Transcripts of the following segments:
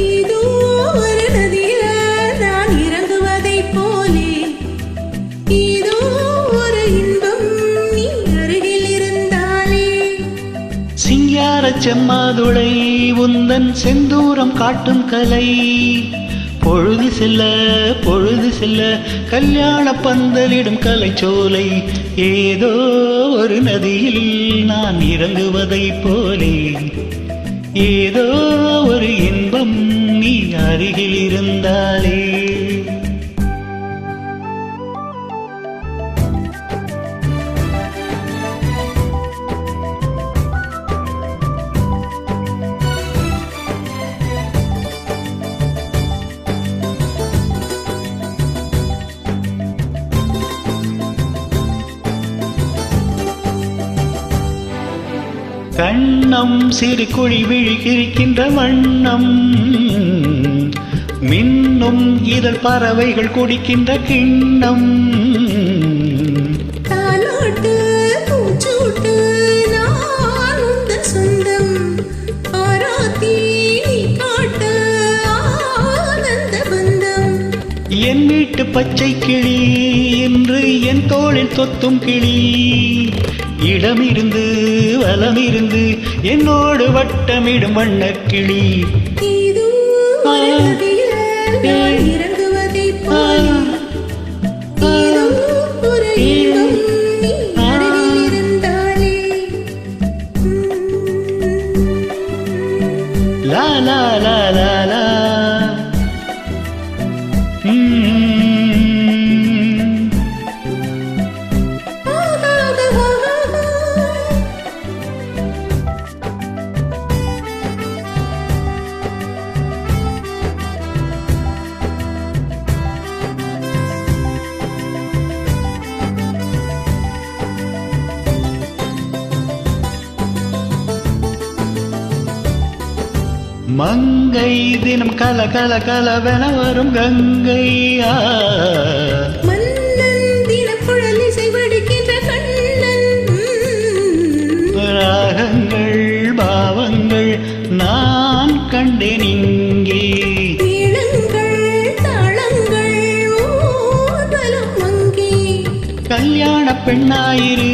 இதோ ஒரு நதியில நான் இறங்குவதைப் போலே இதோ ஒரு இன்பம் நீ அருகில் இருந்தாலே சிங்கார செம்மாதுளை உந்தன் செந்தூரம் காட்டும் கலை பொழுது செல்ல கல்யாண பந்தலிடும் கலைச்சோலை ஏதோ ஒரு நதியில் நான் இறங்குவதைப் போலே ஏதோ ஒரு இன்பம் நீ அருகில் இருந்தாலே கண்ணம் சிறு குழி விழிக்கின்ற வண்ணம் மின்னும் இதழ் பறவைகள் குடிக்கின்ற கிண்ணம் தாலாட்டு பூச்சூட்டு நான் உந்தன் சொந்தம் ஆராத்தி காட்டு ஆனந்த பந்தம் என் வீட்டு பச்சை கிளி என்று என் தோளில் தொத்தும் கிளி இடமிருந்து வலமிருந்து என்னோடு வட்டமிடும் வண்ணக் கிளி இதோ ஒரு நதியில நான் இறங்குவதைப் போலே இதோ ஒரு இன்பம் நீ அருகில் இருந்தாலே லா லா லா லா லா மங்கை தினம் கல கல கலவென வரும் கங்கையா மன்னன் தினம் குழல் இசை வடிக்கின்ற கண்ணன் ராகங்கள் பாவங்கள் நான் கண்டேன் இங்கே மேளங்கள் தாளங்கள் ஊர்வலம் அங்கே கல்யாண பெண்ணாயிரு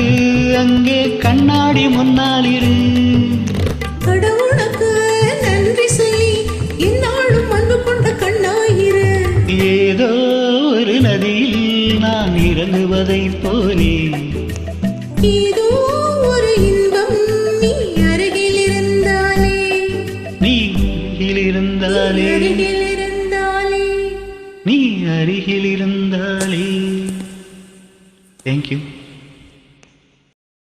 அங்கே கண்ணாடி முன்னாலிரு கடவுளுக்கு நன்றி சொல்லி என்னாலும் அன்பு கொண்ட கண்ணாயிரு ஏதோ ஒரு நதியில் நான் இறங்குவதைப் போலே இதோ ஒரு இன்பம் நீ அருகில் இருந்தாலே நீ இருந்தாலே அருகில் இருந்தாலே நீ அருகில் இருந்தாலே. Thank you.